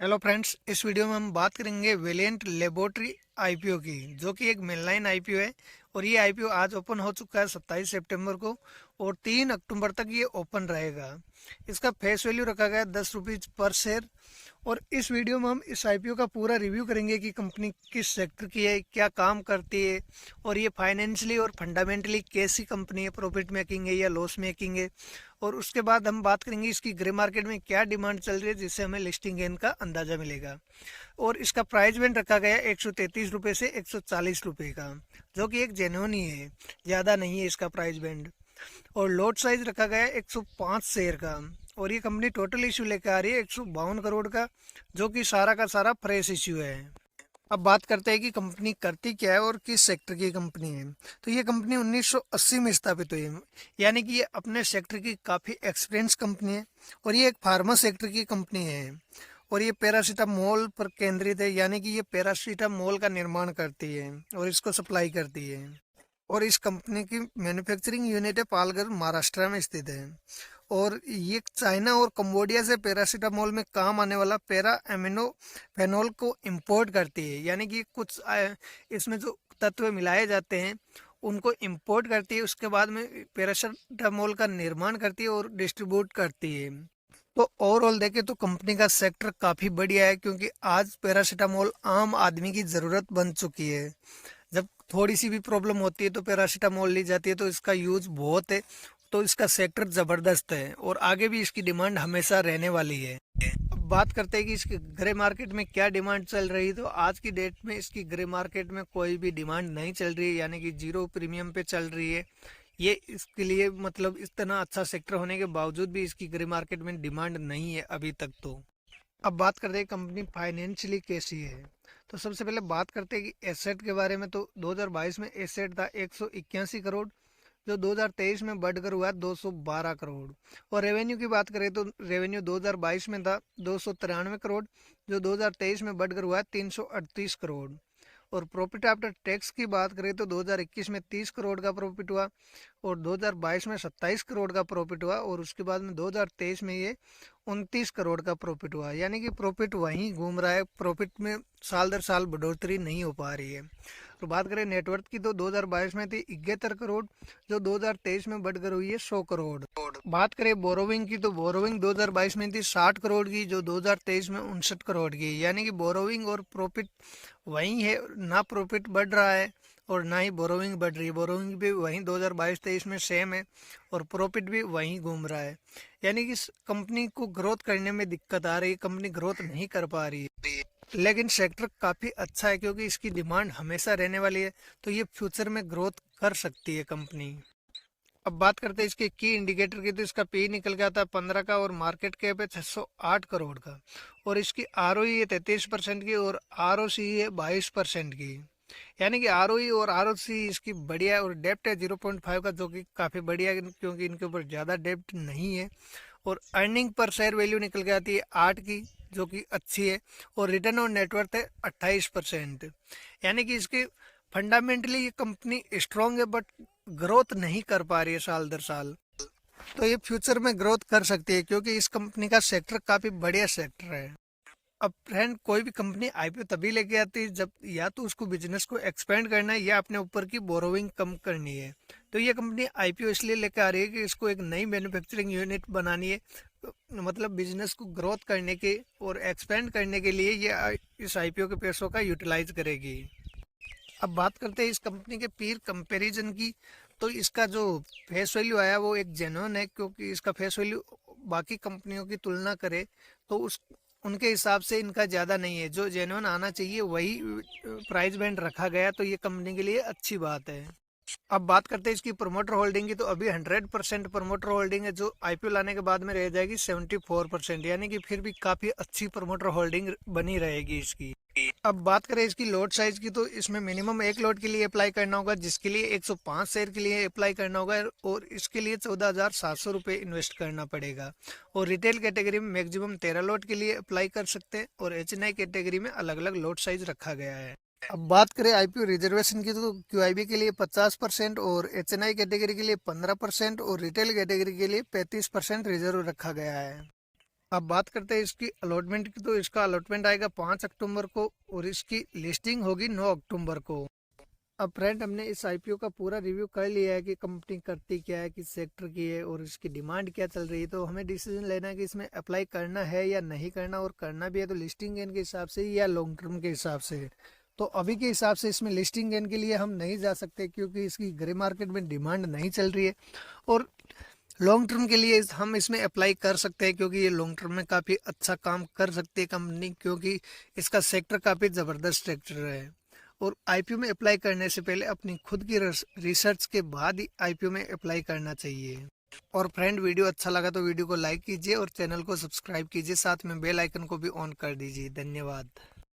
Hello friends, इस video में हम बात करेंगे वेलिएंट लेबोरेटरी आईपीओ की, जो कि एक मेनलाइन आईपीओ है। और ये आईपीओ आज ओपन हो चुका है 27 सितंबर को, और 3 अक्टूबर तक ये ओपन रहेगा। इसका फेस वैल्यू रखा गया है 10 रुपीज़ पर शेयर। और इस वीडियो में हम इस आईपीओ का पूरा रिव्यू करेंगे कि कंपनी किस सेक्टर की है, क्या काम करती है, और ये फाइनेंशियली और फंडामेंटली कैसी कंपनी है, प्रॉफिट मेकिंग है या लॉस मेकिंग है। और उसके बाद हम बात करेंगे इसकी ग्रे मार्केट में क्या डिमांड चल रही है, जिससे हमें लिस्टिंग गेन का अंदाज़ा मिलेगा। और इसका प्राइस बैंड रखा गया है 133 रुपये से 140 रुपये का, जो कि एक जेन्युइन ही है, ज़्यादा नहीं है इसका प्राइस बैंड। और लॉट साइज रखा गया है 105 शेयर का। और ये कंपनी टोटल इशू लेकर आ रही है 152 करोड़ का, जो कि सारा का सारा फ्रेश इशू है। अब बात करते हैं कि कंपनी करती क्या है और किस सेक्टर की कंपनी है। तो ये कंपनी 1980 में स्थापित हुई है, यानी कि ये अपने सेक्टर की काफ़ी एक्सपीरियंस कंपनी है। और ये एक फार्मा सेक्टर की कंपनी है, और ये पैरासीटामोल पर केंद्रित है, यानी कि ये पैरासीटामोल का निर्माण करती है और इसको सप्लाई करती है। और इस कंपनी की मैन्युफैक्चरिंग यूनिट है पालघर, महाराष्ट्र में स्थित है। और ये चाइना और कंबोडिया से पैरासीटामोल में काम आने वाला पैरा एमिनो फेनोल को इंपोर्ट करती है, यानी कि कुछ इसमें जो तत्व मिलाए जाते हैं उनको इंपोर्ट करती है। उसके बाद में पैरासीटामोल का निर्माण करती है और डिस्ट्रीब्यूट करती है। तो ओवरऑल देखें तो कंपनी का सेक्टर काफ़ी बढ़िया है, क्योंकि आज पैरासीटामोल आम आदमी की ज़रूरत बन चुकी है। जब थोड़ी सी भी प्रॉब्लम होती है तो पैरासीटामोल ली जाती है, तो इसका यूज बहुत है। तो इसका सेक्टर ज़बरदस्त है और आगे भी इसकी डिमांड हमेशा रहने वाली है। अब बात करते हैं कि इसके ग्रे मार्केट में क्या डिमांड चल रही है। तो आज की डेट में इसकी ग्रे मार्केट में कोई भी डिमांड नहीं चल रही है, यानी कि जीरो प्रीमियम पे चल रही है। ये इसके लिए मतलब इस तरह अच्छा सेक्टर होने के बावजूद भी इसकी ग्रे मार्केट में डिमांड नहीं है अभी तक। तो अब बात करते हैं कंपनी फाइनेंशियली कैसी है। तो सबसे पहले बात करते हैं कि एसेट के बारे में। तो 2022 में एसेट था 181 करोड़, जो 2023 में बढ़कर हुआ 212 करोड़। और रेवेन्यू की बात करें तो रेवेन्यू 2022 में था 293 करोड़, जो 2023 में बढ़कर हुआ 338 करोड़। और प्रॉफिट आफ्टर टैक्स की बात करें तो 2021 में 30 करोड़ का प्रॉफिट हुआ, और 2022 में 27 करोड़ का प्रॉफिट हुआ, और उसके बाद में 2023 में ये 29 करोड़ का प्रॉफिट हुआ। यानी कि प्रॉफिट वहीं घूम रहा है, प्रॉफिट में साल दर साल बढ़ोतरी नहीं हो पा रही है। तो बात करें नेटवर्थ की तो 2022 में थी 71 करोड़, जो 2023 में बढ़कर हुई है 100 करोड़। बात करें बोरोविंग की तो बोरोविंग 2022 में थी 60 करोड़ की, जो 2023 में 59 करोड़ की। यानी कि बोरोविंग और प्रॉफिट वही है, ना प्रॉफिट बढ़ रहा है और ना ही बोरोविंग बढ़ रही है। बोरोविंग भी वहीं 2022-23 में सेम है, और प्रॉफिट भी वहीं घूम रहा है। यानी कि इस कंपनी को ग्रोथ करने में दिक्कत आ रही है, कंपनी ग्रोथ नहीं कर पा रही है। लेकिन सेक्टर काफ़ी अच्छा है, क्योंकि इसकी डिमांड हमेशा रहने वाली है, तो ये फ्यूचर में ग्रोथ कर सकती है कंपनी। अब बात करते हैं इसके की इंडिकेटर की। तो इसका पी निकल गया था 15 का, और मार्केट कैप है 608 करोड़ का। और इसकी आर ओ है 33% की, और आर ओ सी है 22% की। यानी कि आर ओ और आर ओ सी इसकी बढ़िया है। और डेप्ट है 0.5 का, जो कि काफ़ी बढ़िया है, क्योंकि इनके ऊपर ज़्यादा डेप्ट नहीं है। और अर्निंग पर शेयर वैल्यू निकल के आती है 8 की, जो कि अच्छी है। और रिटर्न ऑन नेटवर्थ है 28%। यानी कि इसकी फंडामेंटली ये कंपनी स्ट्रांग है, बट ग्रोथ नहीं कर पा रही है साल दर साल। तो ये फ्यूचर में ग्रोथ कर सकती है, क्योंकि इस कंपनी का सेक्टर काफ़ी बढ़िया सेक्टर है। अब फ्रेंड, कोई भी कंपनी आईपीओ तभी लेके आती है जब या तो उसको बिजनेस को एक्सपेंड करना है या अपने ऊपर की बोरोविंग कम करनी है। तो ये कंपनी आईपीओ इसलिए लेके आ रही है कि इसको एक नई मैन्युफैक्चरिंग यूनिट बनानी है। मतलब बिजनेस को ग्रोथ करने के और एक्सपेंड करने के लिए ये इस आईपीओ के पैसों का यूटिलाइज करेगी। अब बात करते हैं इस कंपनी के पीर कंपैरिजन की। तो इसका जो फेस वैल्यू आया वो एक जेन्युइन है, क्योंकि इसका फेस वैल्यू बाकी कंपनियों की तुलना करे तो उस उनके हिसाब से इनका ज़्यादा नहीं है। जो जेन्युइन आना चाहिए वही प्राइस बैंड रखा गया, तो ये कंपनी के लिए अच्छी बात है। अब बात करते हैं इसकी प्रमोटर होल्डिंग की। तो अभी 100% प्रमोटर होल्डिंग है, जो आईपीओ लाने के बाद में रह जाएगी 74%। यानी कि फिर भी काफ़ी अच्छी प्रमोटर होल्डिंग बनी रहेगी इसकी। अब बात करें इसकी लोड साइज की। तो इसमें मिनिमम एक लोड के लिए अप्लाई करना होगा, जिसके लिए 105 शेयर के लिए अप्लाई करना होगा, और इसके लिए 14,700 रुपये इन्वेस्ट करना पड़ेगा। और रिटेल कैटेगरी में मैक्सिमम 13 लोड के लिए अप्लाई कर सकते हैं, और एचएनआई कैटेगरी में अलग अलग लोड साइज रखा गया है। अब बात करें आईपीओ रिजर्वेशन की। तो क्यूआईबी के लिए 50%, और एचएनआई कैटेगरी के लिए 15%, और रिटेल कैटेगरी के लिए 35% रिजर्व रखा गया है। अब बात करते हैं इसकी अलॉटमेंट की, तो इसका अलॉटमेंट आएगा 5 अक्टूबर को और इसकी लिस्टिंग होगी 9 अक्टूबर को। अब फ्रेंड हमने इस आईपीओ का पूरा रिव्यू कर लिया है कि कंपनी करती क्या है, किस सेक्टर की है और इसकी डिमांड क्या चल रही है। तो हमें डिसीजन लेना है कि इसमें अप्लाई करना है या नहीं करना, और करना भी है तो लिस्टिंग गेन के हिसाब से या लॉन्ग टर्म के हिसाब से। तो अभी के हिसाब से इसमें लिस्टिंग गेन के लिए हम नहीं जा सकते क्योंकि इसकी ग्रे मार्केट में डिमांड नहीं चल रही है। और लॉन्ग टर्म के लिए हम इसमें अप्लाई कर सकते हैं क्योंकि ये लॉन्ग टर्म में काफ़ी अच्छा काम कर सकती है कंपनी, क्योंकि इसका सेक्टर काफ़ी ज़बरदस्त सेक्टर है। और आईपीओ में अप्लाई करने से पहले अपनी खुद की रिसर्च के बाद ही आईपीओ में अप्लाई करना चाहिए। और फ्रेंड, वीडियो अच्छा लगा तो वीडियो को लाइक कीजिए और चैनल को सब्सक्राइब कीजिए, साथ में बेल आइकन को भी ऑन कर दीजिए। धन्यवाद।